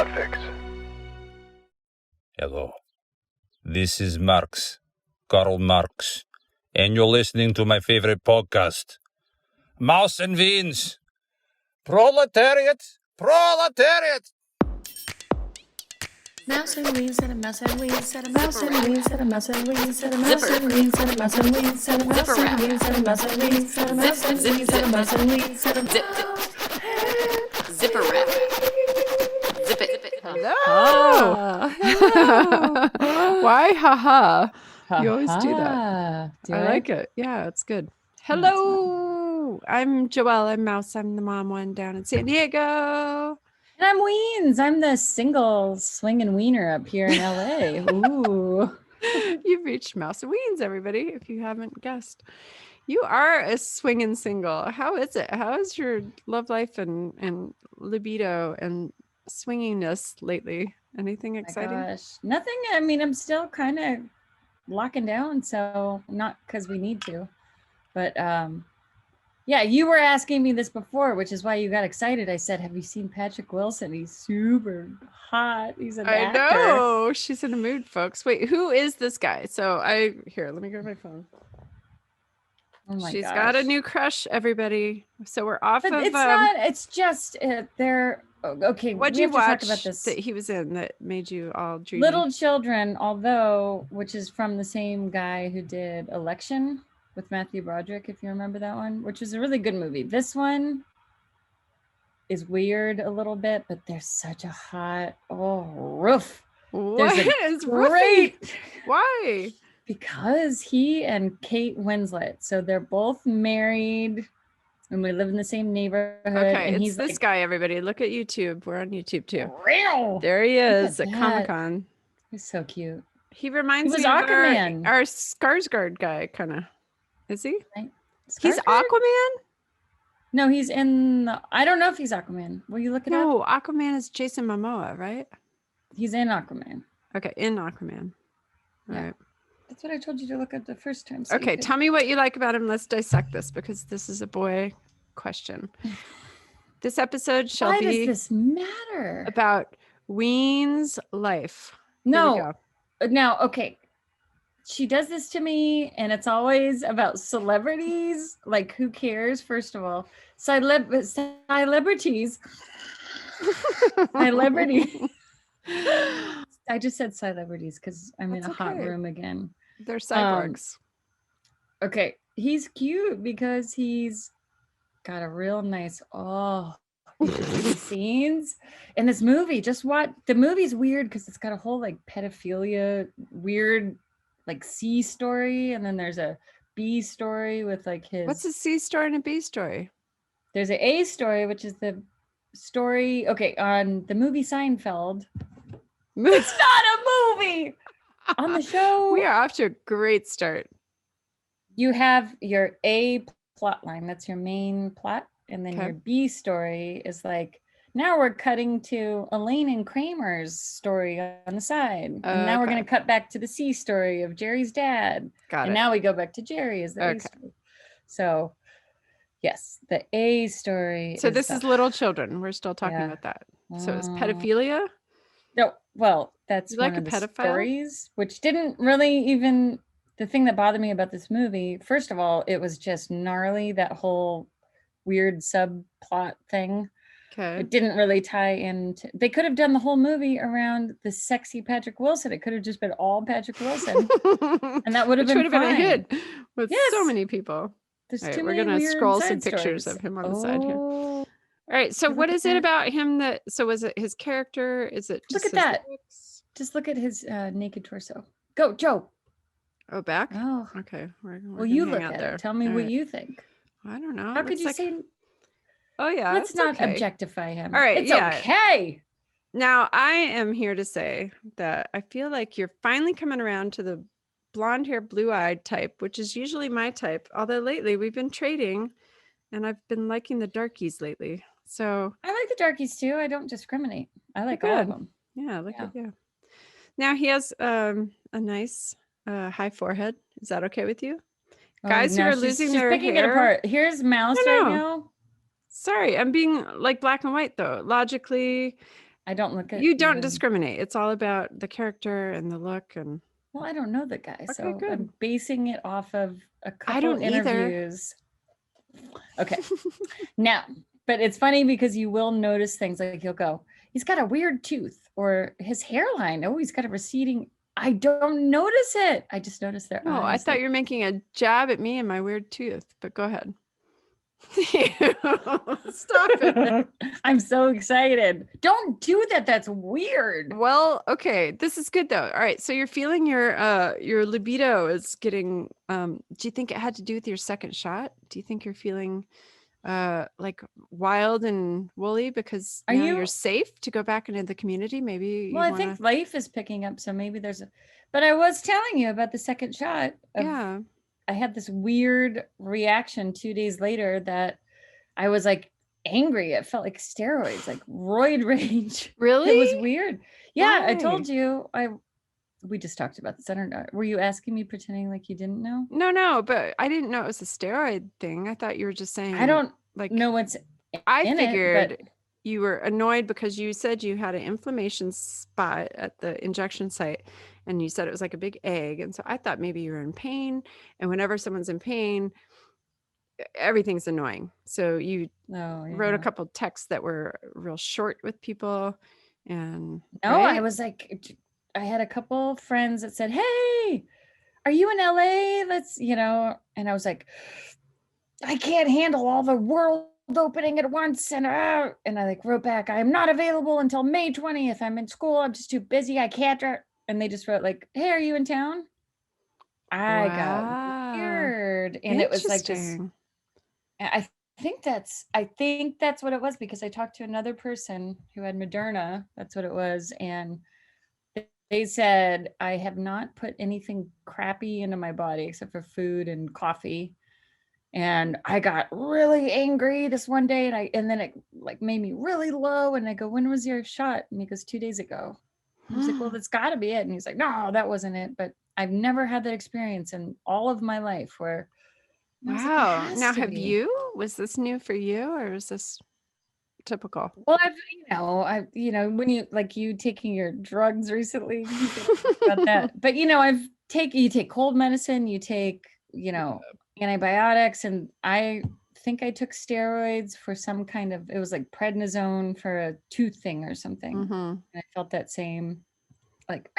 Podfix. Hello. This is Karl Marx, and you're listening to my favorite podcast, Mouseandweens. Proletariat! Proletariat! Mouse and weens, and a mouse and weens, and a mouse and weens, and a mouse and weens, and a mouse and weens, and a mouse and weens, and a mouse and weens, and a mouse and weens, and a mouse and weens, and a mouse and weens, and a zipper wrap. Zip it. Hello. Why? Haha. You always do that. I like it. Yeah, it's good. Hello. I'm Joelle. I'm Mouse. I'm the mom one down in San Diego. And I'm Weens. I'm the single swinging wiener up here in LA. Ooh. You've reached Mouse and Weens, everybody, if you haven't guessed. You are a swinging single. How is it? How is your love life and libido and swinginess lately? Anything exciting? Gosh. Nothing. I mean, I'm still kind of locking down, so not because we need to. But yeah, you were asking me this before, which is why you got excited. I said, have you seen Patrick Wilson? He's super hot. He's an actor. I know. She's in a mood, folks. Wait, who is this guy? So let me grab my phone. Oh my She's gosh. got a new crush, everybody. So we're off But of. it's not. It's just they're okay. What'd we you have to talk watch about this? that he was in that made you all dreamy? Little Children, which is from the same guy who did Election with Matthew Broderick, if you remember that one, which is a really good movie. This one is weird a little bit, but there's such a hot roof. What is great? Why? Because he and Kate Winslet, so they're both married and we live in the same neighborhood. Okay, and it's he's this guy, everybody. Look at YouTube. We're on YouTube too. Real. There he is Look at at Comic-Con. He's so cute. He reminds He me was of Aquaman. our Skarsgård guy, kind of. Is he? Right? He's Skarsgård? Aquaman? No, he's in I don't know if he's Aquaman. Will you look it up? No, Aquaman is Jason Momoa, right? He's in Aquaman. Okay, in Aquaman. All Yeah. right. That's what I told you to look at the first time. So Okay, tell me what you like about him. Let's dissect this because this is a boy question. This episode shall Why be does this matter? about Ween's life. Here we No. go. Now, okay. She does this to me, and it's always about celebrities. Like, who cares? First of all, celebrities. Celebrity. I just said celebrities because I'm in a hot okay. room again. They're cyborgs. Okay, he's cute because he's got a real nice scenes in this movie. Just watch the movie's weird because it's got a whole like pedophilia weird like C story, and then there's a B story with like his. What's a C story and a B story? There's an A story, which is the story. Okay, on the movie Seinfeld. It's not a movie. On the show, We are off to a great start. you have your A plot line. That's your main plot. And then Okay. your B story is like, now we're cutting to Elaine and Kramer's story on the side. And now we're Okay. going to cut back to the C story of Jerry's dad. Got And it. now we go back to Jerry as the A Okay. story. So, yes, the A story. So this the- is Little Children. We're still talking Yeah. about that. So it's Oh. pedophilia? No, well, that's You one like of a the pedophile? stories, which didn't really even. The thing that bothered me about this movie, first of all, it was just gnarly. That whole weird subplot thing. Okay. It didn't really tie into. They could have done the whole movie around the sexy Patrick Wilson. It could have just been all Patrick Wilson, and that would have Which been would have been a fine. hit with so Yes. many people. There's All right, too we're many gonna weird scroll some side pictures stories. of him on the side here. Oh, All right. So look what at is it that. about him that? So was it his character? Is it Look just at his that. looks? just look at his naked torso. Go, Joe. Oh, back. Oh, Okay. We're well, gonna you hang look out at there. it. Tell me All what right. you think. I don't know. How could It's you like- say? Oh yeah. Let's it's not okay. objectify him. All right, it's yeah. okay. Now, I am here to say that I feel like you're finally coming around to the blonde hair, blue eyed type, which is usually my type. Although lately we've been trading and I've been liking the darkies lately. So, I like the darkies too. I don't discriminate. I like all of good. them. yeah, look Yeah. at you. Now, he has a nice high forehead. Is that okay with you? Guys who no, are she's- losing she's their picking hair. it apart. Here's Mouse No, right no. now. Sorry, I'm being like black and white though. Logically, I don't look at You don't even- discriminate. It's all about the character and the look and Well, I don't know the guy, Okay, so good. I'm basing it off of a couple don't either. interviews. Okay. Now, but it's funny because you will notice things like you'll go, he's got a weird tooth, or his hairline. Oh, he's got a receding. I don't notice it. I just notice their No, I eyes. thought like- you were making a jab at me and my weird tooth, but go ahead. Stop it. I'm so excited. Don't do that. That's weird. Well, okay, this is good though. All right, so you're feeling your libido is getting do you think it had to do with your second shot? Do you think you're feeling like wild and woolly because Are now you- you're safe to go back into the community? Maybe Well, you I think wanna- life is picking up, so maybe there's a. But I was telling you about the second shot. yeah. I had this weird reaction 2 days later that I was like angry. It felt like steroids, like roid rage. Really? It was weird. Yeah, I Why? told you. We just talked about this. I don't know. Were you asking me pretending like you didn't know? No, but I didn't know it was a steroid thing. I thought you were just saying I don't like know what's I in figured it, but you were annoyed because you said you had an inflammation spot at the injection site and you said it was like a big egg. And so I thought maybe you were in pain. And whenever someone's in pain, everything's annoying. So you no, wrote a couple texts that were real short with people. And No, I right? was like, I had a couple friends that said, "Hey, are you in LA? Let's, and I was like, I can't handle all the world opening at once. And I like wrote back, I am not available until May 20th. I'm in school. I'm just too busy. I can't. And they just wrote like, hey, are you in town? I got Wow. weird. And it was like this. Interesting. I think that's what it was, because I talked to another person who had Moderna. That's what it was. And they said, I have not put anything crappy into my body except for food and coffee. And I got really angry this one day, and then it like made me really low. And I go, when was your shot? And he goes, 2 days ago. I was like, well, that's got to be it. And he's like, no, that wasn't it. But I've never had that experience in all of my life where. I was like, "It Wow. has Now, to have be." you? Was this new for you, or is this typical? Well, when you taking your drugs recently, you can talk about that. But you take cold medicine, you take, antibiotics, and I think I took steroids for some kind of, it was like prednisone for a tooth thing or something. Mhm. And I felt that same like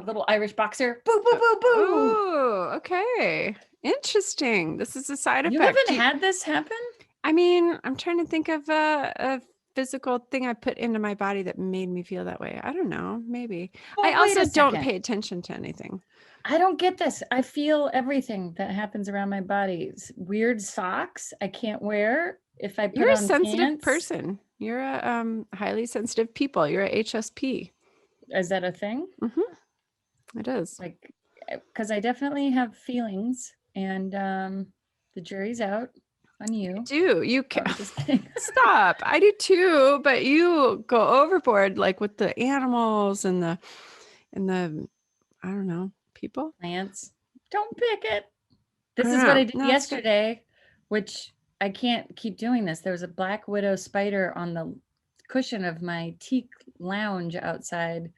little Irish boxer. Boo, boo, boo, boo. Oh, okay. Interesting. This is a side You effect. haven't had this happen? I mean, I'm trying to think of a physical thing I put into my body that made me feel that way. I don't know. Maybe. Well, I wait a also don't second. pay attention to anything. I don't get this. I feel everything that happens around my body. Weird socks I can't wear if I put You're a on sensitive pants. person. You're a highly sensitive people. You're a HSP. Is that a thing? It is. Like, because I definitely have feelings, and the jury's out on you. Do you No, can I'm just kidding. stop? I do too, but you go overboard like with the animals and the I don't know, people. Plants. Don't pick it. This I is don't what know. I did No, it's good. yesterday, which I can't keep doing this. There was a black widow spider on the cushion of my teak lounge outside,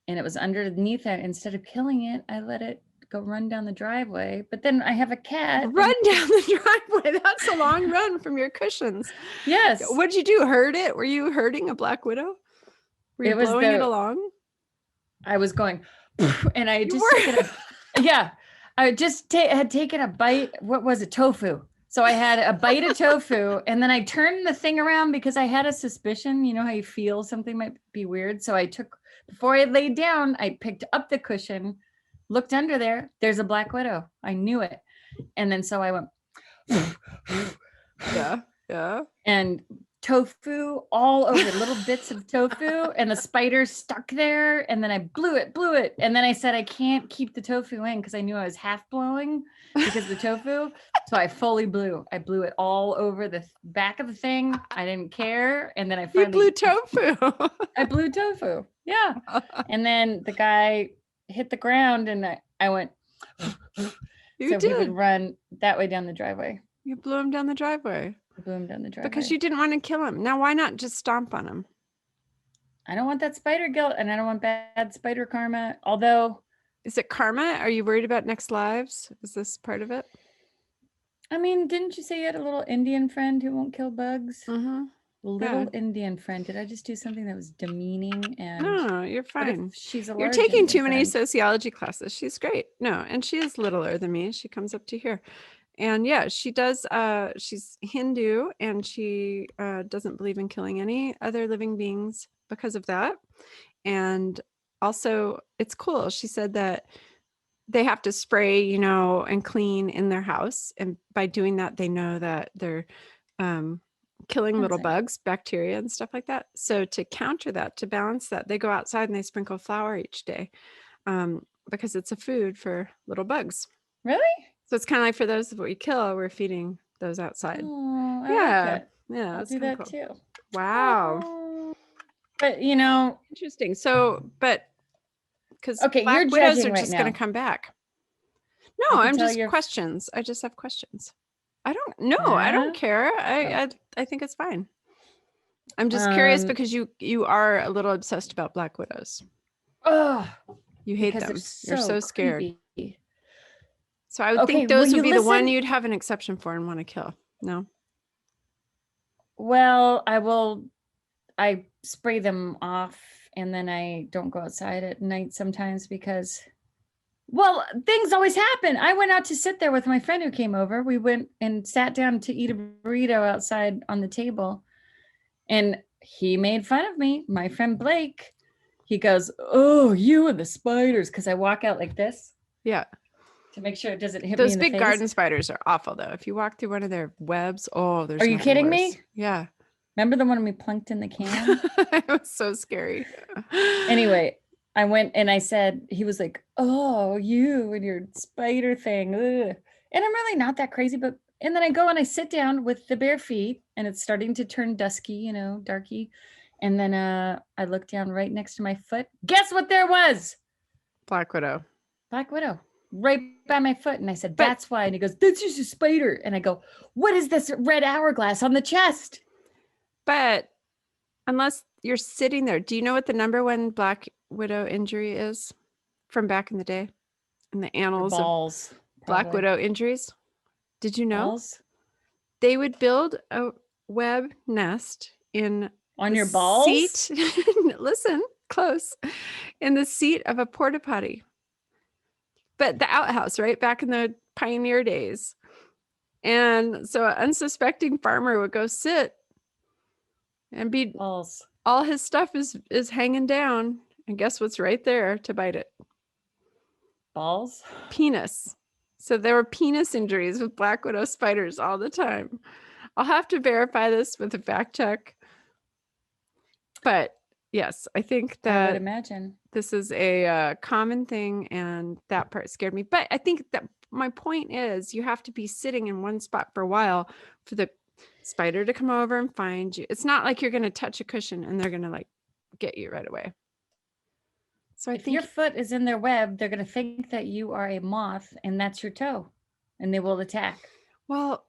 and it was underneath it. Instead of killing it, I let it go run down the driveway. But then I have a cat. and- Run down the driveway. That's a long run from your cushions. Yes. What'd you do? Hurt it? Were you hurting a black widow? Were you It was blowing it the- along? I was going, and I You just were? taken yeah, I just had taken a bite. What was it? Tofu. So I had a bite of tofu, and then I turned the thing around because I had a suspicion. You know how you feel something might be weird. So before I laid down, I picked up the cushion, looked under there. There's a black widow. I knew it. And then so I went, Yeah. and tofu all over, little bits of tofu, and the spider stuck there. And then I blew it. And then I said, I can't keep the tofu in because I knew I was half blowing because of the tofu. So I fully blew. I blew it all over the back of the thing. I didn't care. And then I You finally blew tofu. I blew tofu. Yeah. And then the guy hit the ground, and I went, You so he would did. run that way down the driveway. You blew him down the driveway I blew him down the driveway. because you didn't want to kill him. Now, why not just stomp on him? I don't want that spider guilt, and I don't want bad spider karma. Although, Is it karma? Are you worried about next lives? Is this part of it? I mean, didn't you say you had a little Indian friend who won't kill bugs? Mm-hmm. Little Indian friend. Did I just do something that was demeaning? And No, you're what if fine. she's a You're large taking too Indian many friend? sociology classes. She's great. No, and she is littler than me. She comes up to here. And yeah, she does. She's Hindu, and she doesn't believe in killing any other living beings because of that. And also, it's cool. She said that they have to spray, you know, and clean in their house, and by doing that, they know that they're killing little Cleansing. bugs, bacteria, and stuff like that. So to counter that, to balance that, they go outside and they sprinkle flour each day because it's a food for little bugs. Really? So it's kind of like for those that we kill, we're feeding those outside. Oh, I Yeah. like that. Yeah, I'll that's do kinda that cool. too. Wow. Oh. But you know, Interesting. So, but because Okay, black you're widows judging are right just going now. to come back. I No, can I'm tell just you're- questions. I just have questions. I don't Yeah? care. I think it's fine. I'm just curious because you are a little obsessed about black widows. Oh, You hate because them. they're You're so scared. creepy. So I would Okay, think those will would be you the one listen? you'd have an exception for and want to kill. No. Well, I spray them off, and then I don't go outside at night sometimes because, well, things always happen. I went out to sit there with my friend who came over. We went and sat down to eat a burrito outside on the table, and he made fun of me. My friend Blake, he goes, "Oh, you and the spiders," because I walk out like this Yeah. to make sure it doesn't hit me Those in the big face. garden spiders are awful though. If you walk through one of their webs, oh, there's Are you nothing kidding worse. me? Yeah. Remember the one we plunked in the can? It was so scary. Anyway, I went and I said, he was like, "Oh, you and your spider thing." Ugh. And I'm really not that crazy, but, and then I go and I sit down with the bare feet, and it's starting to turn dusky, you know, darky. And then I look down right next to my foot. Guess what there was? Black widow. Black widow right by my foot. And I said, But- "That's why." And he goes, "That's just a spider." And I go, "What is this red hourglass on the chest?" But unless you're sitting there, do you know what the number one black widow injury is from back in the day in the annals of Balls. black probably. widow injuries? Did you know? Balls They would build a web nest in on the your balls. seat. Listen close, in the seat of a porta potty. But the outhouse, right back in the pioneer days. And so an unsuspecting farmer would go sit and be Balls. all his stuff is hanging down, and guess what's right there to bite it? Balls. Penis. So there were penis injuries with black widow spiders all the time. I'll have to verify this with a fact check. But yes, I think I would that imagine. this is a common thing, and that part scared me. But I think that my point is you have to be sitting in one spot for a while for the spider to come over and find you. It's not like you're going to touch a cushion and they're going to like get you right away. So I If think your foot is in their web, they're going to think that you are a moth and that's your toe, and they will attack. well,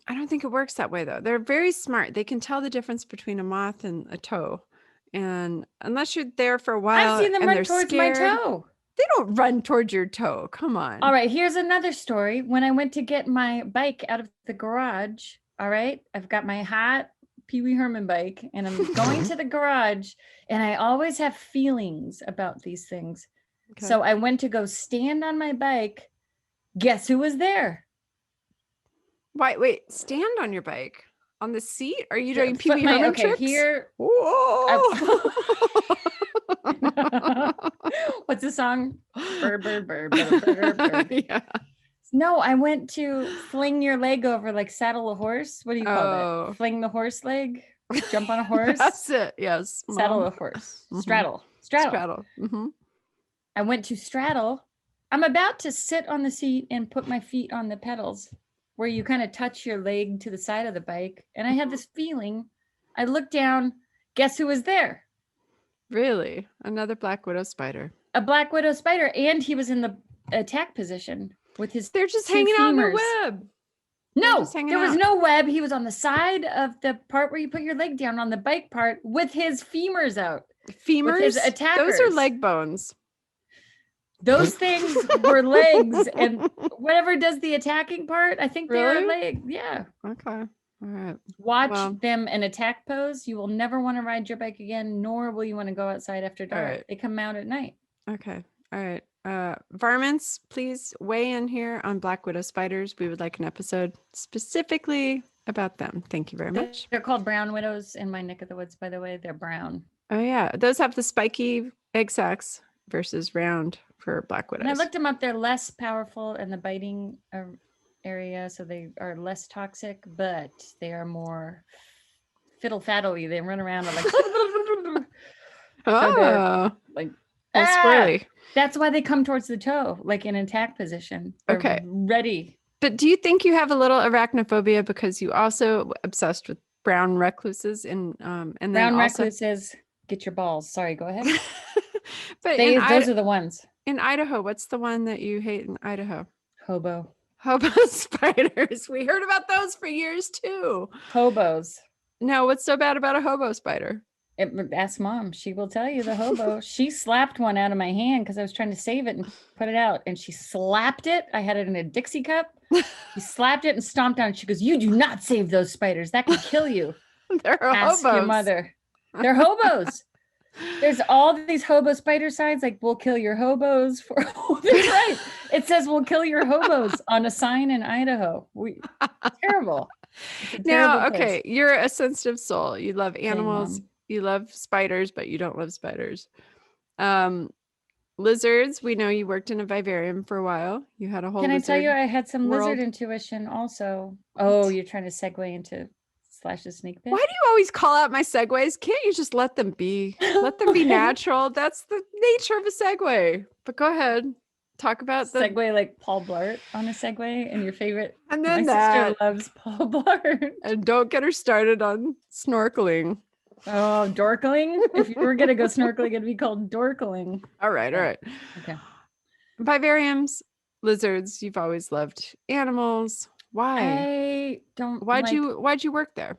I don't think it works that way though. They're very smart. They can tell the difference between a moth and a toe. And unless you're there for a while, I've seen them and run they're towards scared, my toe. They don't run towards your toe. Come on. All right, here's another story. When I went to get my bike out of the garage, all right, I've got my hot Pee Wee Herman bike, and I'm going to the garage, and I always have feelings about these things. Okay. So I went to go stand on my bike. Guess who was there? Wait, stand on your bike on the seat? Are you Yeah, doing Pee foot Wee my- Herman okay, tricks? here. Whoa. What's the song? Burr, burr, burr, burr, burr, burr. Yeah. No, I went to fling your leg over, like saddle a horse. What do you call Oh. that? Fling the horse leg? Jump on a horse? That's it. Yes. Saddle Mom. a horse. Mhm. Straddle. Straddle. Straddle. Mhm. I went to straddle. I'm about to sit on the seat and put my feet on the pedals where you kind of touch your leg to the side of the bike. And I had this feeling. I looked down. Guess who was there? Really? Another black widow spider. A black widow spider. And he was in the attack position with his They're just two hanging out in the femurs. web. No, just hanging there was out. no web. He was on the side of the part where you put your leg down on the bike part with his femurs out. Femurs. attackers. Those are leg bones. Those things were legs, and whatever does the attacking part, I think they're Really? legs. Yeah. Okay. All right. Watch Well. them in attack pose. You will never want to ride your bike again, nor will you want to go outside after dark. right. They come out at night. Okay. All right. Varmints, please weigh in here on black widow spiders. We would like an episode specifically about them. Thank you very much. They're called brown widows in my neck of the woods, by the way. They're brown. Oh yeah, those have the spiky egg sacs versus round for black widows. And I looked them up. They're less powerful in the biting area, so they are less toxic, but they are more fiddle-faddly. They run around and like, oh, like all squirrely. That's why they come towards the toe, like in attack position. They're Okay. ready. But do you think you have a little arachnophobia because you also obsessed with brown recluses and then Brown also... recluses, get your balls. Sorry, go ahead. But Those are the ones. in Idaho, what's the one that you hate in Idaho? Hobo. Hobo spiders. We heard about those for years too. Hobos. No, what's so bad about a hobo spider? Ask Mom. She will tell you the hobo. She slapped one out of my hand because I was trying to save it and put it out. And she slapped it. I had it in a Dixie cup. She slapped it and stomped on it. She goes, "You do not save those spiders. That can kill you." They're Ask hobos. your mother. They're hobos. There's all these hobo spider signs like "We'll kill your hobos." For that's right. It says "We'll kill your hobos" on a sign in Idaho. Terrible. It's a terrible Now, place. okay, you're a sensitive soul. You love Okay, animals. Mom. You love spiders, but you don't love spiders. Lizards. We know you worked in a vivarium for a while. You had a whole. Can I tell you, lizard I had some world. lizard intuition also. Oh, you're trying to segue into / snake pit? Why do you always call out my segues? Can't you just let them be? Let them be Okay. natural. That's the nature of a segue. But go ahead. Talk about the Segue like Paul Blart on a Segway and your favorite. and My then sister that. loves Paul Blart. And don't get her started on snorkeling. Oh, dorkling. If you were going to go snorkeling, it'd be called dorkling. All right. Okay. Vivariums, lizards. You've always loved animals. Why? I don't Why'd like- you work there?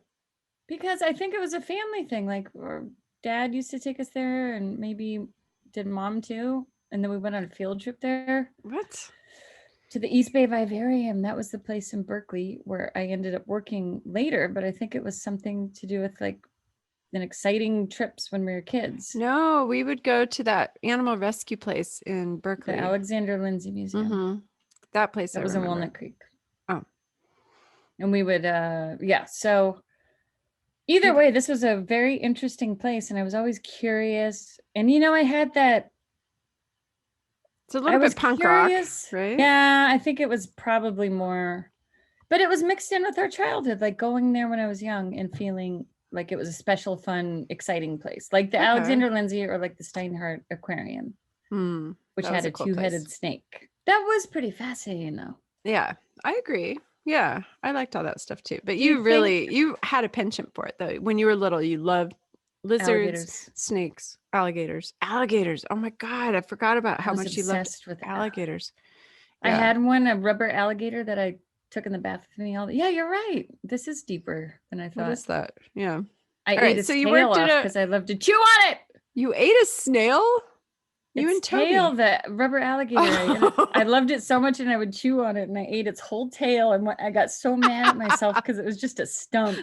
Because I think it was a family thing. Like our dad used to take us there and maybe did Mom too. And then we went on a field trip there What? to the East Bay Vivarium. That was the place in Berkeley where I ended up working later. But I think it was something to do with like an exciting trips when we were kids. No, we would go to that animal rescue place in Berkeley. The Alexander Lindsay Museum. Mhm. That place That I was in remember. Walnut Creek. Oh. And we would, so either way, this was a very interesting place. And I was always curious. And, I had that. It's a I little was bit punk curious. rock, right? Yeah, I think it was probably more, but it was mixed in with our childhood, like going there when I was young and feeling like it was a special, fun, exciting place. Like the Okay. Alexander Lindsay or like the Steinhardt Aquarium, Hmm. which That was had a a cool two-headed place. snake. That was pretty fascinating though. Yeah, I agree. Yeah, I liked all that stuff too. But Do you you really, you had a penchant for it though. When you were little, you loved lizards, Alligators. snakes, alligators. Oh my God, I forgot about how I was much you loved obsessed with alligators. I Yeah. had one, a rubber alligator that I took in the bath with me all the. Yeah, you're right. This is deeper than I What thought. is that? Yeah. I All ate right, its so you tail worked off at a- because I love to chew on it. You ate a snail? You and Its tail, Toby. the rubber alligator. I loved it so much, and I would chew on it, and I ate its whole tail, and I got so mad at myself because it was just a stump.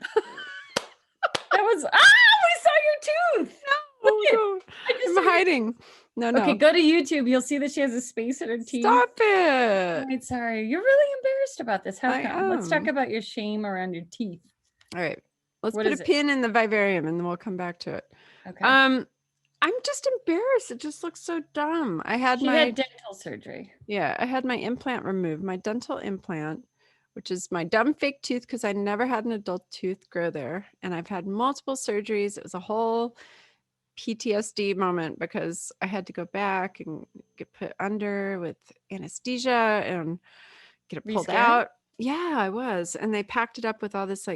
That was we saw your tooth. Oh, Look at- no. I just I'm saw your- hiding. No. Okay, go to YouTube. You'll see that she has a space in her teeth. Stop it. Right, sorry. You're really embarrassed about this. How I come? Let's talk am. about your shame around your teeth. All right. Let's What put is a it? pin in the vivarium and then we'll come back to it. Okay. I'm just embarrassed. It just looks so dumb. I had She my had dental surgery. I had my implant removed, my dental implant, which is my dumb fake tooth because I never had an adult tooth grow there. And I've had multiple surgeries. It was a whole PTSD moment because I had to go back and get put under with anesthesia and get it Were you pulled scared? out. Yeah, I was. And they packed it up with all this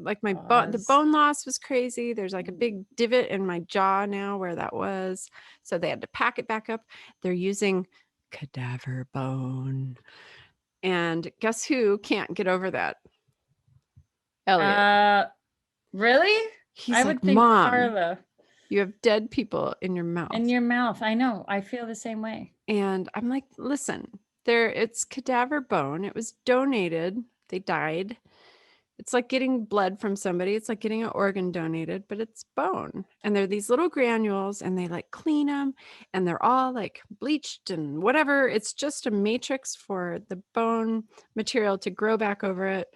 like my the Gauze. bone loss was crazy. There's like a big divot in my jaw now where that was. So they had to pack it back up. They're using cadaver bone. And guess who can't get over that? Elliot. Really? He's I like, would think Mom, Carla. You have dead people in your mouth. In your mouth. I know. I feel the same way. And I'm like, listen, it's cadaver bone. It was donated. They died. It's like getting blood from somebody. It's like getting an organ donated, but it's bone. And they're these little granules and they like clean them and they're all like bleached and whatever. It's just a matrix for the bone material to grow back over it.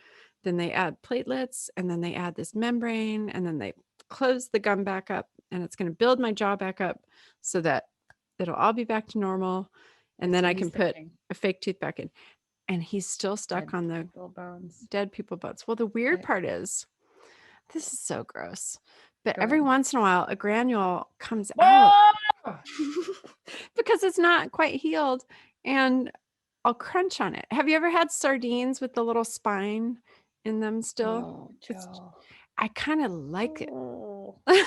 Then they add platelets and then they add this membrane and then they close the gum back up and it's going to build my jaw back up so that it'll all be back to normal. And then I can put a fake tooth back in. And he's still stuck on the dead people bones. Well, the weird part is, this is so gross, but every once in a while, a granule comes out because it's not quite healed and I'll crunch on it. Have you ever had sardines with the little spine in them still? I kind of like it.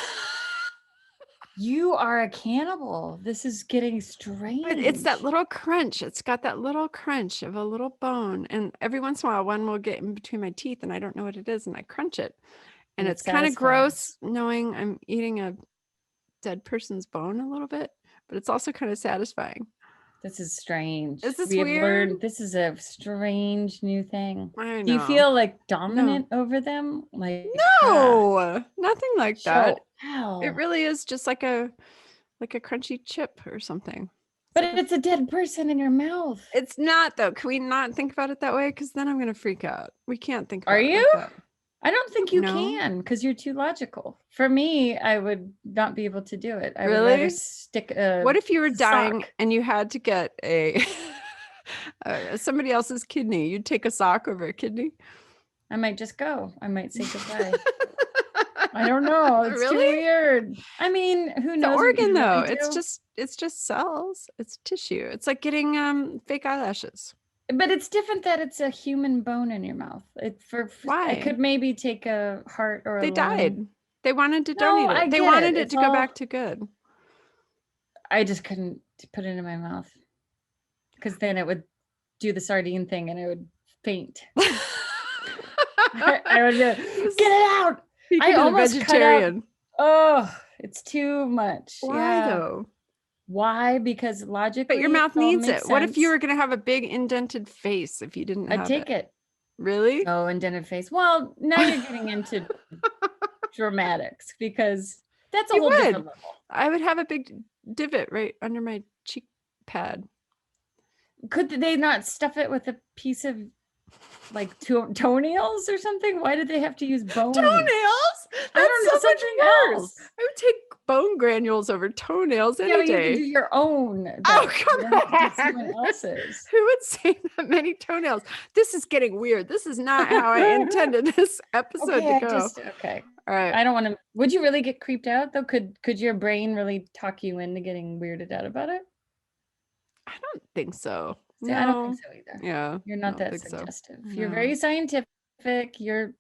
You are a cannibal. This is getting strange. But it's that little crunch. It's got that little crunch of a little bone. And every once in a while, one will get in between my teeth and I don't know what it is. And I crunch it. And it's kind of gross knowing I'm eating a dead person's bone a little bit, but it's also kind of satisfying. This is strange. Is this weird? This is a strange new thing. I know. Do you feel like dominant over them? Like no, nothing like that. Wow. It really is just like a crunchy chip or something. But it's a dead person in your mouth. It's not though. Can we not think about it that way? Because then I'm gonna freak out. We can't think about it. Are you? Like that. I don't think you can because you're too logical. For me, I would not be able to do it. I would rather stick a What if you were dying sock. and you had to get a somebody else's kidney? You'd take a sock over a kidney? I might just go. I might say goodbye. I don't know. It's really? Too weird. I mean, who knows? The organ though, it's just cells. It's tissue. It's like getting fake eyelashes. But it's different that it's a human bone in your mouth. Why? I could maybe take a heart or they a died. lung. They wanted to donate it. They wanted it to go back to good. I just couldn't put it in my mouth because then it would do the sardine thing and I would faint. I would get it out. I almost vegetarian. Oh, it's too much. Why though? Why? Because logically, but your mouth needs it. Sense. What if you were going to have a big indented face if you didn't have I'd take it. Really? Oh, indented face. Well, now you're getting into dramatics because that's a whole different level. I would have a big divot right under my cheek pad. Could they not stuff it with a piece of like toenails or something? Why did they have to use bone? Toenails? I don't know. Something else. I would take bone granules over toenails any but day. You can do your own. Though. Oh, come on. Someone else's. Who would say that many toenails? This is getting weird. This is not how I intended this episode to go. Okay. All right. I don't want to. Would you really get creeped out though? Could your brain really talk you into getting weirded out about it? I don't think so. See, no. I don't think so either. Yeah. You're not that suggestive. So. You're very scientific. You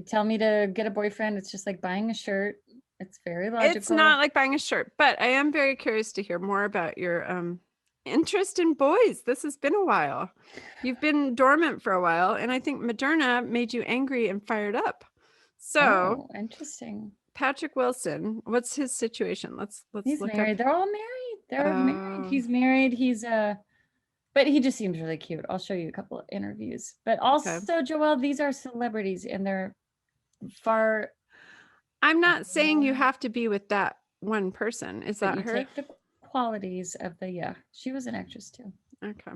tell me to get a boyfriend. It's just like buying a shirt. It's very logical. It's not like buying a shirt, but I am very curious to hear more about your interest in boys. This has been a while. You've been dormant for a while, and I think Moderna made you angry and fired up. So interesting. Patrick Wilson, what's his situation? Let's He's look married. up. They're all married. They're married. He's married. He's but he just seems really cute. I'll show you a couple of interviews. But also, Joelle, these are celebrities and they're far. I'm not saying you have to be with that one person. Is that her? Take the qualities of she was an actress too. Okay.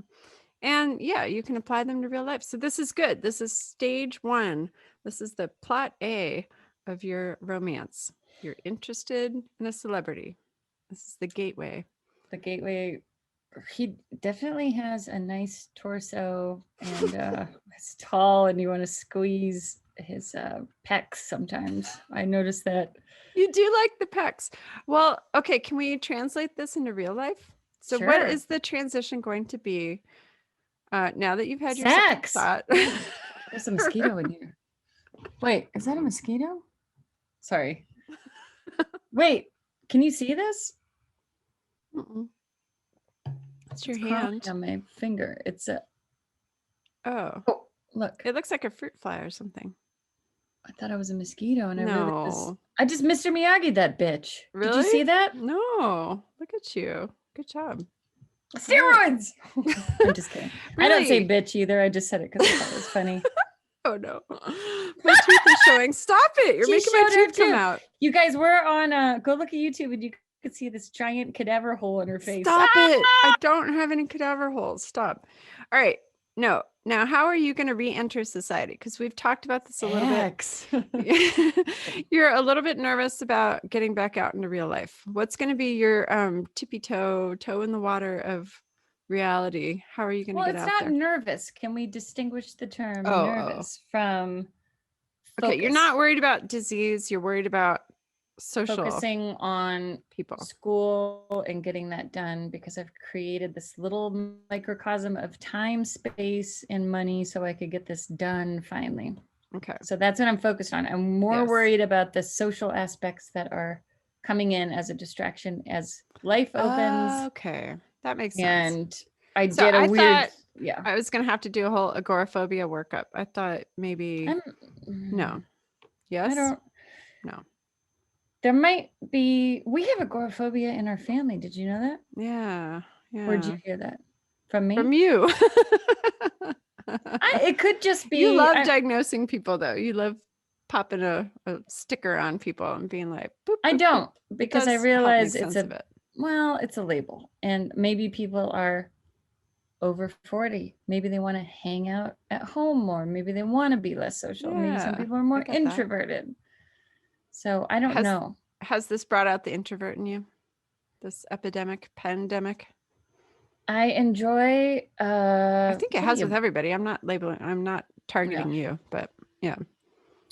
And you can apply them to real life. So this is good. This is stage 1. This is the plot A of your romance. You're interested in a celebrity. This is the gateway. The gateway. He definitely has a nice torso and he's tall and you want to squeeze his pecs sometimes. I noticed that. You do like the pecs. Well, okay, can we translate this into real life? So what is the transition going to be now that you've had your sex? There's a mosquito in here. Wait, is that a mosquito? Sorry. Wait, can you see this? It's your hand on my finger. It's a oh, look. It looks like a fruit fly or something. I thought I was a mosquito, and No. I just Mr. Miyagi that bitch. Did you see that? No. Look at you. Good job. Steroids. I'm just kidding. I don't say Really? bitch either. I just said it because I thought it was funny. Oh no. My tooth is showing. Stop it. You're She making my showed her tooth come too. out. You guys were on go look at YouTube and you could see this giant cadaver hole in her face. Stop it. I don't have any cadaver holes. Stop. All right. No. Now, how are you going to re-enter society? Because we've talked about this a little bit. You're a little bit nervous about getting back out into real life. What's going to be your tippy toe in the water of reality? How are you going to get out there? Well, it's not nervous. Can we distinguish the term Oh. nervous from Okay, you're focus? not worried about disease. You're worried about social Focusing on people. school and getting that done because I've created this little microcosm of time, space, and money so I could get this done finally. Okay. So that's what I'm focused on. I'm more worried about the social aspects that are coming in as a distraction as life opens. Okay. That makes sense. And I did a weird, yeah. I was going to have to do a whole agoraphobia workup. I thought maybe, no. Yes? I don't. No. There might be, we have agoraphobia in our family. Did you know that? Yeah. Yeah. Where'd you hear that? From me? From you. It could just be. You love diagnosing people though. You love popping a sticker on people and being like, boop, boop, I don't, boop. because I It does help realize make it's sense of it. well, it's a label. And maybe people are over 40. Maybe they want to hang out at home more. Maybe they want to be less social. Maybe some Yeah, people are more I get that. introverted. So I don't know. Has this brought out the introvert in you? This pandemic? I enjoy I think it has with everybody. I'm not targeting you, but yeah.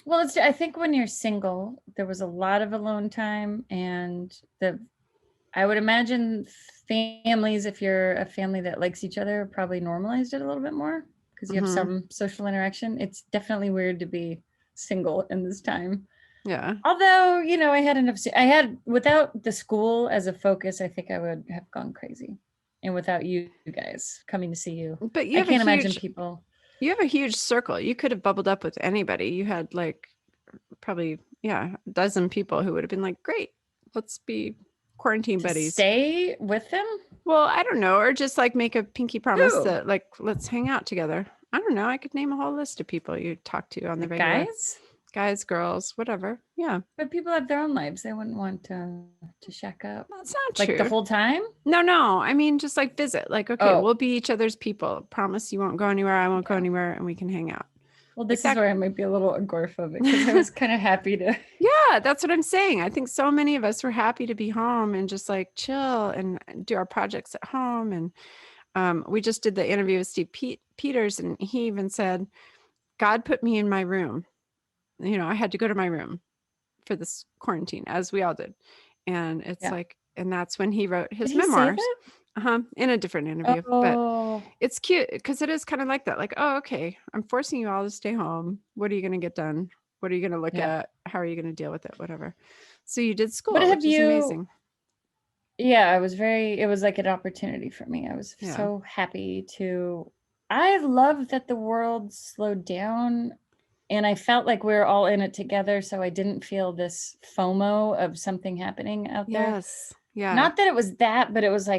Well, I think when you're single, there was a lot of alone time, and I would imagine families, if you're a family that likes each other, probably normalized it a little bit more because you have some social interaction. It's definitely weird to be single in this time. Yeah. Although, without the school as a focus, I think I would have gone crazy. And without you guys coming to see you. But I can't imagine people. You have a huge circle. You could have bubbled up with anybody. You had probably, a dozen people who would have been like, great, let's be quarantine buddies. Stay with them? Well, I don't know. Or just make a pinky promise that let's hang out together. I don't know. I could name a whole list of people you talk to on the regular. Guys, girls, whatever. Yeah. But people have their own lives. They wouldn't want to shack up. That's not true. The whole time? No. I mean, just visit. We'll be each other's people. Promise you won't go anywhere. I won't go anywhere, and we can hang out. Well, this is where I might be a little agoraphobic because I was kind of happy to. Yeah, that's what I'm saying. I think so many of us were happy to be home and just chill and do our projects at home. And we just did the interview with Steve Peters, and he even said, God put me in my room. I had to go to my room for this quarantine, as we all did. And it's and that's when he wrote his memoirs. In a different interview. But it's cute because it is kind of like that. Okay, I'm forcing you all to stay home. What are you going to get done? What are you going to look at? How are you going to deal with it? Whatever. So you did school, which is amazing. Yeah, it was like an opportunity for me. I was so happy I love that the world slowed down. And I felt like we were all in it together. So I didn't feel this FOMO of something happening out there. Yes. Yeah. Not that it was that, but it was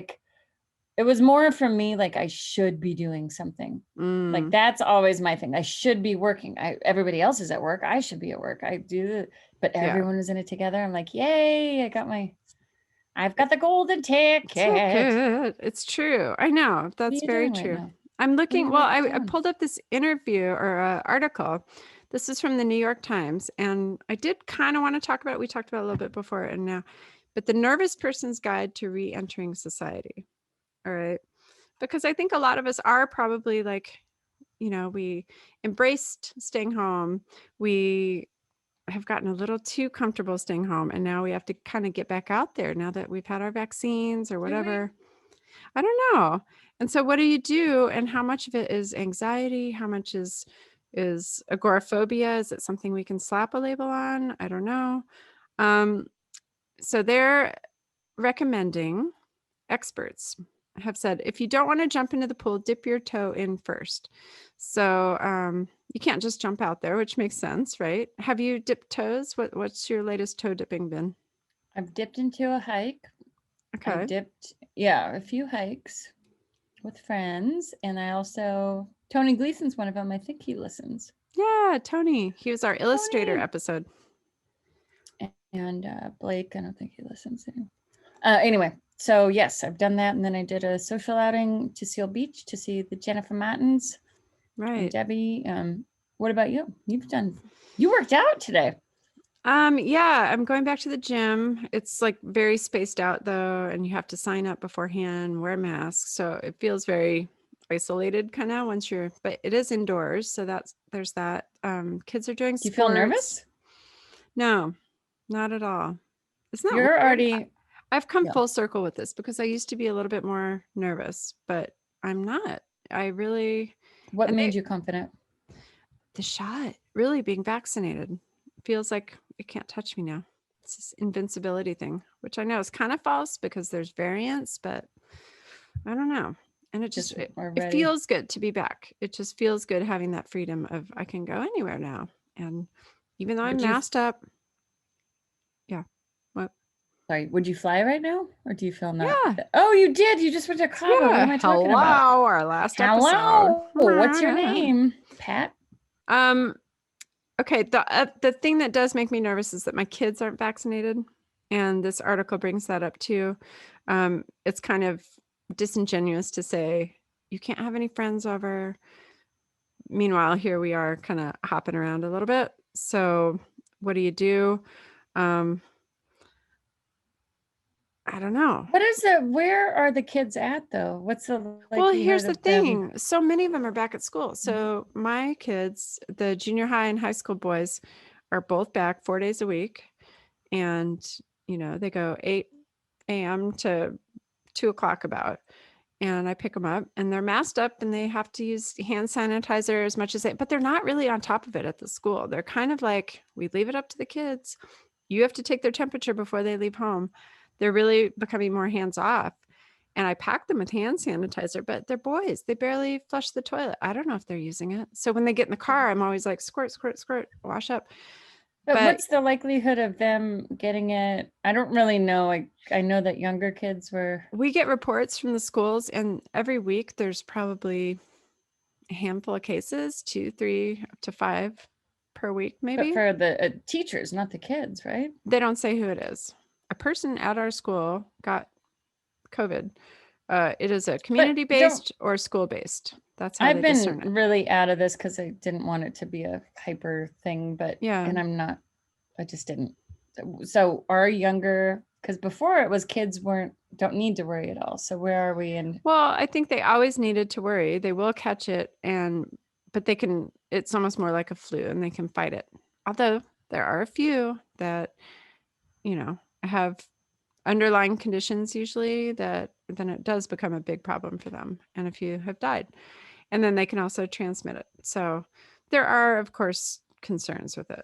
it was more for me, I should be doing something. That's always my thing. I should be working. Everybody else is at work. I should be at work. I do. But everyone was in it together. I'm like, yay, I've got the golden ticket. So good. It's true. I know. That's very true. Right, I'm looking. Well, I pulled up this interview or article. This is from the New York Times, and I did kind of want to talk about it. We talked about it a little bit before and now, but the nervous person's guide to re-entering society. All right. Because I think a lot of us are probably we embraced staying home. We have gotten a little too comfortable staying home, and now we have to kind of get back out there now that we've had our vaccines or whatever. I don't know. And so what do you do? And how much of it is anxiety? How much is agoraphobia? Is it something we can slap a label on? I don't know. So they're recommending, experts have said, if you don't want to jump into the pool, dip your toe in first. So You can't just jump out there, which makes sense, right? Have you dipped toes? What's your latest toe dipping been? I've dipped into a hike. Okay. I dipped, yeah, a few hikes with friends. And I also, Tony Gleason's one of them. I think he listens. Yeah, Tony. He was our illustrator Tony! episode. And Blake, I don't think he listens anyway, so yes, I've done that. And then I did a social outing to Seal Beach to see the Jennifer Martins and Right. Debbie. What about you? You worked out today. Yeah, I'm going back to the gym. It's like very spaced out though, and you have to sign up beforehand, wear masks. So it feels very isolated kind of but it is indoors. So there's that. Kids are doing Do you sports. feel nervous? No, not at all. It's not You're weird. already, I've come yeah. full circle with this because I used to be a little bit more nervous, but I'm not. What made you confident? The shot, really being vaccinated, feels like it can't touch me now. It's this invincibility thing, which I know is kind of false because there's variants, but I don't know. And it it feels good to be back. It just feels good having that freedom of I can go anywhere now. And even though I'm masked up. Yeah. What? Sorry, would you fly right now? Or do you feel not? Yeah. Oh, you did. You just went to Cabo. Yeah. What am I talking about? Hello, our last episode. What's your name? Pat? Okay, the thing that does make me nervous is that my kids aren't vaccinated, and this article brings that up too. It's kind of disingenuous to say you can't have any friends over. Meanwhile, here we are kind of hopping around a little bit. So what do? I don't know. Where are the kids at though? What's the Well, here's the thing. So many of them are back at school. So my kids, the junior high and high school boys, are both back 4 days a week. And, they go 8 a.m. to 2 o'clock about. And I pick them up and they're masked up and they have to use hand sanitizer as much as but they're not really on top of it at the school. They're kind of like, we leave it up to the kids. You have to take their temperature before they leave home. They're really becoming more hands off. And I pack them with hand sanitizer, but they're boys. They barely flush the toilet. I don't know if they're using it. So when they get in the car, I'm always like, squirt, squirt, squirt, wash up. But what's the likelihood of them getting it? I don't really know. I know that younger kids we get reports from the schools, and every week there's probably a handful of cases, 2, 3, up to 5 per week, maybe. But for the teachers, not the kids, right? They don't say who it is. A person at our school got COVID. It is a community-based or school-based. That's how I've been really out of this because I didn't want it to be a hyper thing, but yeah, and I just didn't. So our younger, because before it was kids don't need to worry at all. So where are we in? Well, I think they always needed to worry. They will catch it, but they can. It's almost more like a flu, and they can fight it. Although there are a few that, have underlying conditions usually that then it does become a big problem for them. And a few have died, and then they can also transmit it. So there are, of course, concerns with it,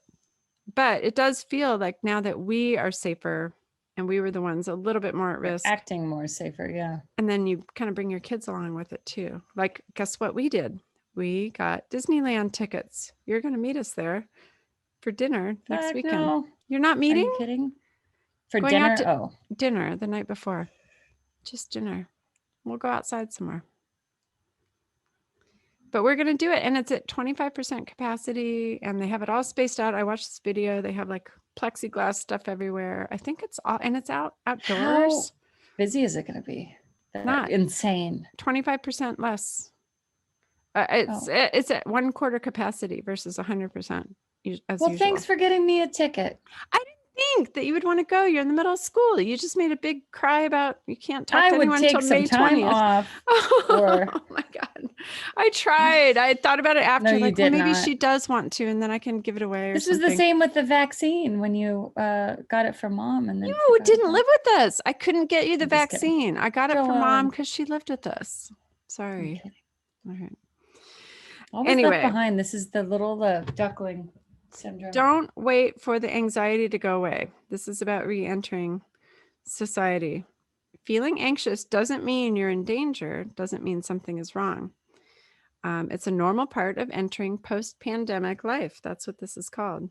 but it does feel like now that we are safer and we were the ones a little bit more at risk, acting more safer. Yeah. And then you kind of bring your kids along with it too. Like, guess what we did? We got Disneyland tickets. You're going to meet us there for dinner next weekend. No. You're not meeting? Are you kidding? For going dinner? Dinner the night before. Just dinner. We'll go outside somewhere. But we're going to do it. And it's at 25% capacity. And they have it all spaced out. I watched this video. They have like plexiglass stuff everywhere. I think it's all, and it's outdoors. How busy is it going to be? Not insane. 25% less. It's at 1/4 capacity versus 100%. Well, thanks for getting me a ticket. I didn't think that you would want to go. You're in the middle of school. You just made a big cry about you can't talk to anyone until May 20th. Off. Oh my God. I tried. I thought about it after. No, like, well, maybe she does want to, and then I can give it away. This was the same with the vaccine when you got it from Mom. And then you didn't live with us. I couldn't get you the vaccine. I got it from Mom because she lived with us. Sorry. All right. Always left behind. This is the little duckling syndrome. Don't wait for the anxiety to go away. This is about re-entering society. Feeling anxious doesn't mean you're in danger. Doesn't mean something is wrong. It's a normal part of entering post-pandemic life. That's what this is called.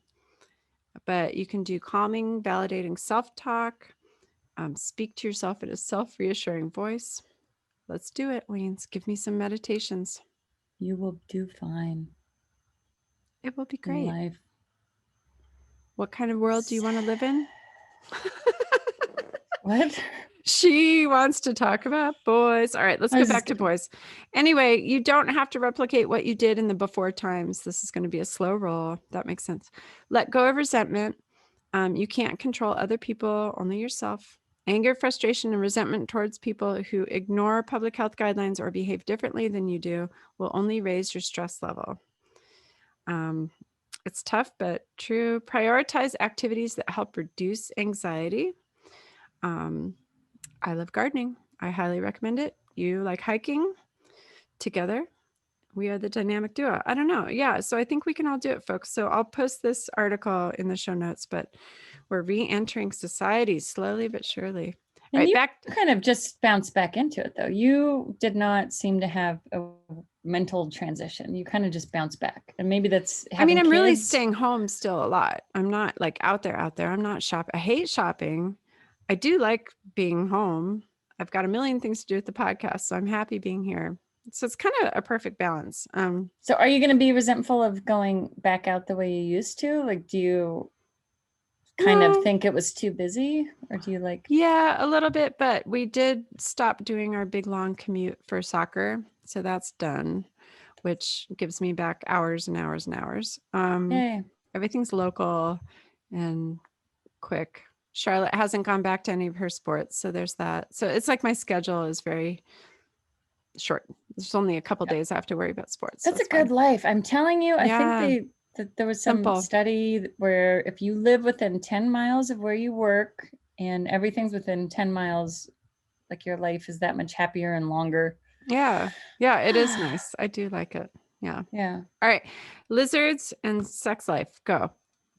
But you can do calming, validating self-talk, speak to yourself in a self-reassuring voice. Let's do it, Weens. Give me some meditations. You will do fine It will be in great. life. What kind of world do you want to live in? What? She wants to talk about boys. All right, let's go back to boys. Anyway, you don't have to replicate what you did in the before times. This is going to be a slow roll. That makes sense. Let go of resentment. You can't control other people, only yourself. Anger, frustration, and resentment towards people who ignore public health guidelines or behave differently than you do will only raise your stress level. It's tough, but true. Prioritize activities that help reduce anxiety. I love gardening. I highly recommend it. You like hiking? Together, we are the dynamic duo. I don't know. Yeah. So I think we can all do it, folks. So I'll post this article in the show notes, but we're re-entering society slowly but surely. And Right, you back. kind of just bounced back into it, though. You did not seem to have a mental transition. You kind of just bounced back. And maybe that's I mean, having I'm really kids. staying home still a lot. I'm not like out there. I'm not shopping. I hate shopping. I do like being home. I've got a million things to do with the podcast, so I'm happy being here. So it's kind of a perfect balance. So are you going to be resentful of going back out the way you used to? Like, do you kind No. of think it was too busy, or do you like? Yeah, a little bit, but we did stop doing our big long commute for soccer. So that's done, which gives me back hours and hours and hours. Yay. Everything's local and quick. Charlotte hasn't gone back to any of her sports, so there's that. So it's like my schedule is very short. There's only a couple days I have to worry about sports. That's so a good life. I'm telling you, Yeah. I think that there was some Simple. study where if you live within 10 miles of where you work and everything's within 10 miles, like your life is that much happier and longer. Yeah. Yeah, it is nice. I do like it. Yeah. Yeah. All right. Lizards and sex life. Go.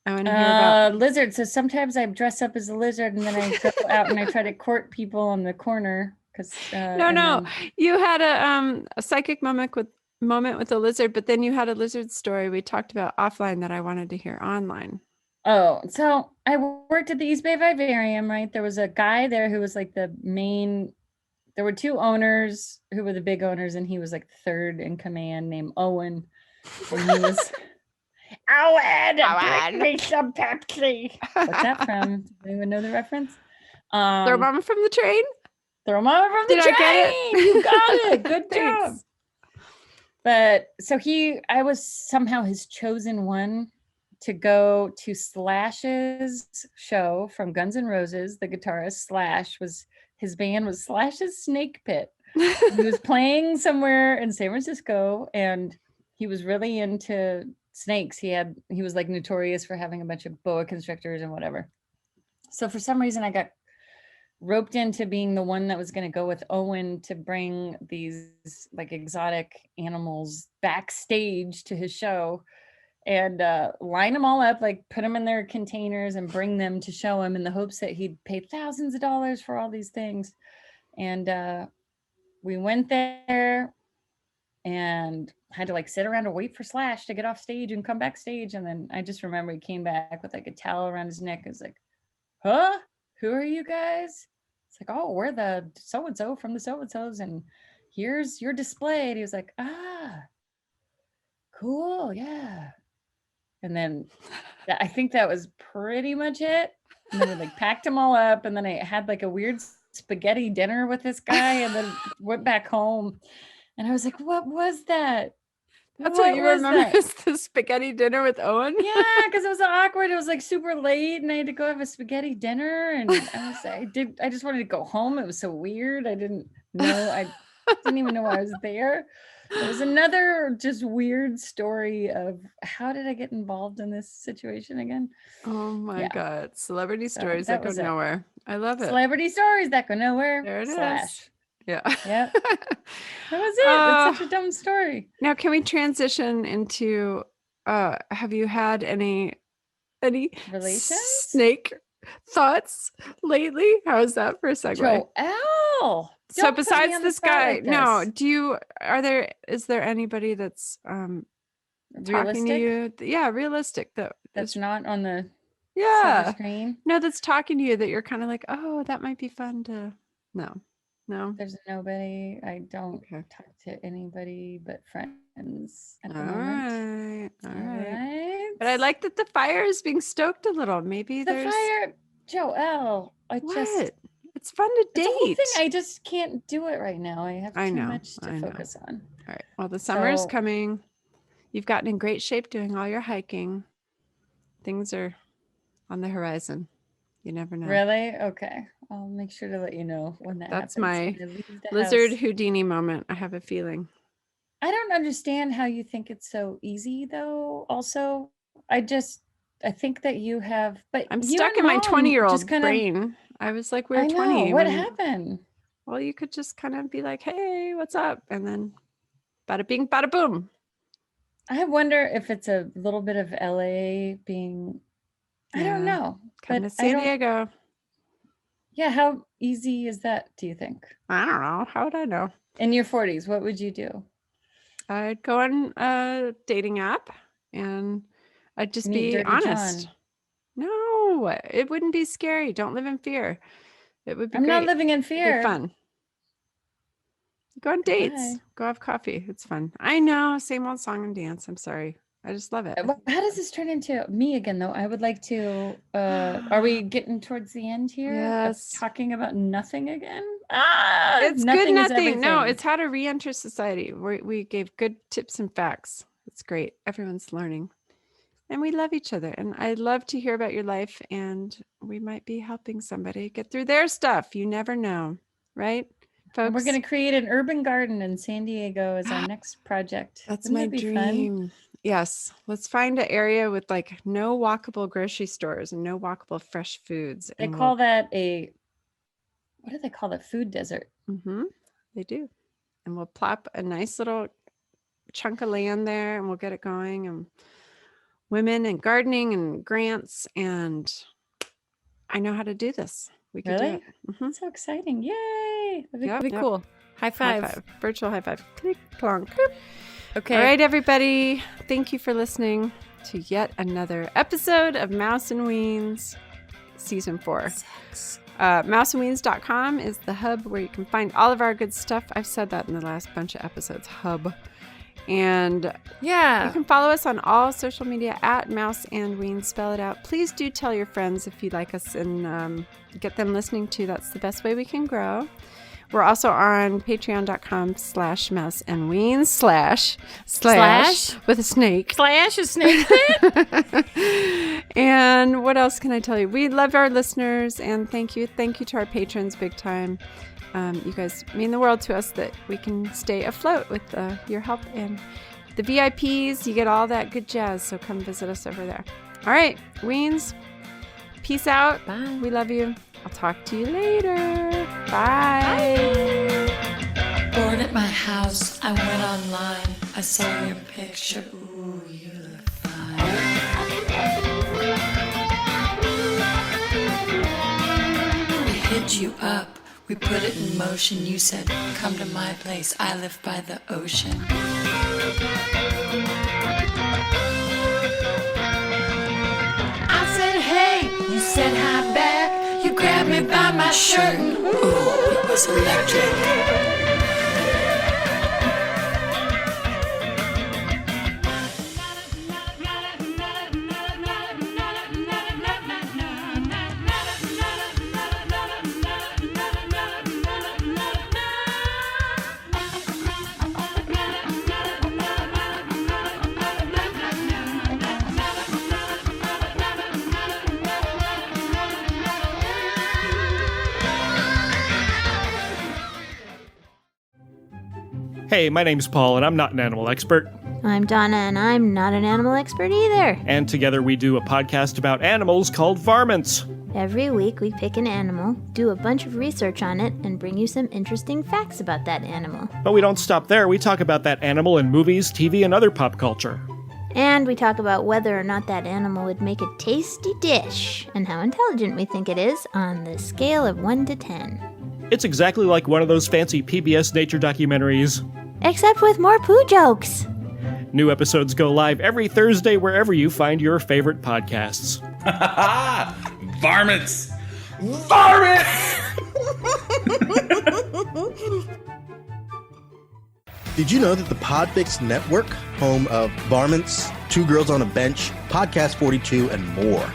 I want to hear about lizards. So sometimes I dress up as a lizard and then I go out and I try to court people on the corner because No. You had a psychic moment with a lizard, but then you had a lizard story we talked about offline that I wanted to hear online. Oh, so I worked at the East Bay Vivarium, right? There was a guy there who was like the main. There were two owners who were the big owners, and he was like third in command, named Owen. And he was Owen, bring me some Pepsi. What's that from? Does anyone know the reference? Throw Mama from the train? Throw Mama from the Did train. I get it? You got it. Good job. Thanks. But so I was somehow his chosen one to go to Slash's show from Guns N' Roses. The guitarist Slash his band was Slash's Snake Pit. He was playing somewhere in San Francisco and he was really into snakes. He was like notorious for having a bunch of boa constrictors and whatever. So for some reason I got roped into being the one that was going to go with Owen to bring these like exotic animals backstage to his show and line them all up, like put them in their containers and bring them to show him in the hopes that he'd pay thousands of dollars for all these things. And we went there and had to like sit around and wait for Slash to get off stage and come backstage. And then I just remember he came back with like a towel around his neck. It was like, huh? Who are you guys? It's like, oh, we're the so-and-so from the so-and-sos and here's your display. And he was like, cool. Yeah. And then I think that was pretty much it. And then we like packed them all up. And then I had like a weird spaghetti dinner with this guy and then went back home. And I was like, what was that? That's what you remember is the spaghetti dinner with Owen? Yeah, because it was awkward. It was like super late and I had to go have a spaghetti dinner. And I just wanted to go home. It was so weird. I didn't know. I didn't even know I was there. It was another just weird story of how did I get involved in this situation again? Oh my God. Celebrity stories that go nowhere. I love it. Celebrity stories that go nowhere. There it is. Yeah. Yep. That was it. It's such a dumb story. Now, can we transition into have you had any relations? Snake thoughts lately? How's that for a segue? Joelle, So don't put me besides on the this spot guy, like no, this. is there anybody that's talking to Realistic? you? Yeah, realistic. That's not on the silver yeah. screen. No, that's talking to you that you're kind of like, oh, that might be fun to. No. There's nobody. I don't Okay. talk to anybody but friends at the All moment. right. All right. Right. But I like that the fire is being stoked a little. Maybe the there's fire, Joelle. what? It's fun to It's a whole date. thing. I just can't do it right now. I have too much to focus on. All right. Well, the summer is So- coming. You've gotten in great shape doing all your hiking. Things are on the horizon. You never know. Really? Okay. I'll make sure to let you know when that That's happens. my when I leave the Lizard house. Houdini moment. I have a feeling. I don't understand how you think it's so easy, though. Also, I think that you have, but I'm you stuck and in my Mom 20-year-old just kind of- brain. I was like, we were I 20. know. What when- happened? Well, you could just kind of be like, hey, what's up? And then bada bing, bada boom. I wonder if it's a little bit of LA being, I don't Yeah. know. Come but to San Diego. Yeah, how easy is that, do you think? I don't know. How would I know? In your 40s, what would you do? I'd go on a dating app and I'd just Meet be Dirty honest. John. No, it wouldn't be scary. Don't live in fear. It would be I'm not great. living in It'd be fear. fun. Go on dates. Okay. Go have coffee. It's fun. I know. Same old song and dance. I'm sorry. I just love it. How does this turn into me again, though? I would like to. Are we getting towards the end here? of Yes. Talking about nothing again? It's nothing good is nothing. No, everything. it's how to re-enter society. We gave good tips and facts. It's great. Everyone's learning. And we love each other. And I love to hear about your life. And we might be helping somebody get through their stuff. You never know. Right? Folks. And we're going to create an urban garden in San Diego as our next project. That's Wouldn't my that be dream. fun? Yes. Let's find an area with like no walkable grocery stores and no walkable fresh foods. They and call that what do they call that? Food desert. They do. And we'll plop a nice little chunk of land there and we'll get it going. And women and gardening and grants. And I know how to do this. We can Really? do it. That's so exciting. Yay. That'd be Yep, cool. yep. Cool. High five. High five. Virtual high five. Click, clonk. Okay. All right, everybody. Thank you for listening to yet another episode of Mouse and Weens Season 4. Mouseandweens.com is the hub where you can find all of our good stuff. I've said that in the last bunch of episodes, hub. And Yeah. you can follow us on all social media at Mouse and Weens. Spell it out. Please do tell your friends if you like us and get them listening too. That's the best way we can grow. We're also on patreon.com/mouseandweens slash with a snake. Slash a snake pit. And what else can I tell you? We love our listeners and thank you. Thank you to our patrons big time. You guys mean the world to us that we can stay afloat with your help. And the VIPs, you get all that good jazz. So come visit us over there. All right, Weens, peace out. Bye. We love you. I'll talk to you later. Bye. Bored at my house, I went online. I saw your picture. Ooh, you look fine. We hit you up. We put it in motion. You said, come to my place. I live by the ocean. I said, hey. You said, hi back. You grabbed me by my shirt. And, ooh, it was electric. Hey, my name's Paul, and I'm not an animal expert. I'm Donna, and I'm not an animal expert either. And together we do a podcast about animals called Varmints. Every week we pick an animal, do a bunch of research on it, and bring you some interesting facts about that animal. But we don't stop there. We talk about that animal in movies, TV, and other pop culture. And we talk about whether or not that animal would make a tasty dish and how intelligent we think it is on the scale of 1 to 10. It's exactly like one of those fancy PBS nature documentaries. Except with more poo jokes. New episodes go live every Thursday wherever you find your favorite podcasts. Varmints! Varmints! Did you know that the Podfix Network, home of Varmints, Two Girls on a Bench, Podcast 42, and more,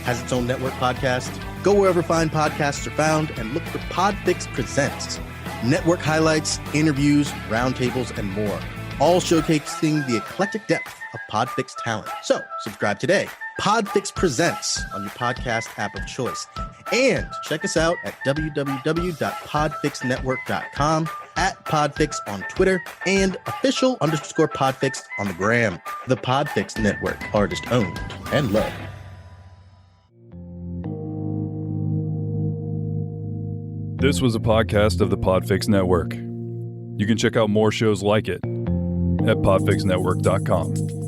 has its own network podcast? Go wherever fine podcasts are found and look for Podfix Presents. Network highlights, interviews, roundtables, and more, all showcasing the eclectic depth of Podfix talent. So, subscribe today. Podfix Presents on your podcast app of choice. And check us out at www.podfixnetwork.com, at Podfix on Twitter, and official_Podfix on the gram. The Podfix Network, artist owned and loved. This was a podcast of the Podfix Network. You can check out more shows like it at podfixnetwork.com.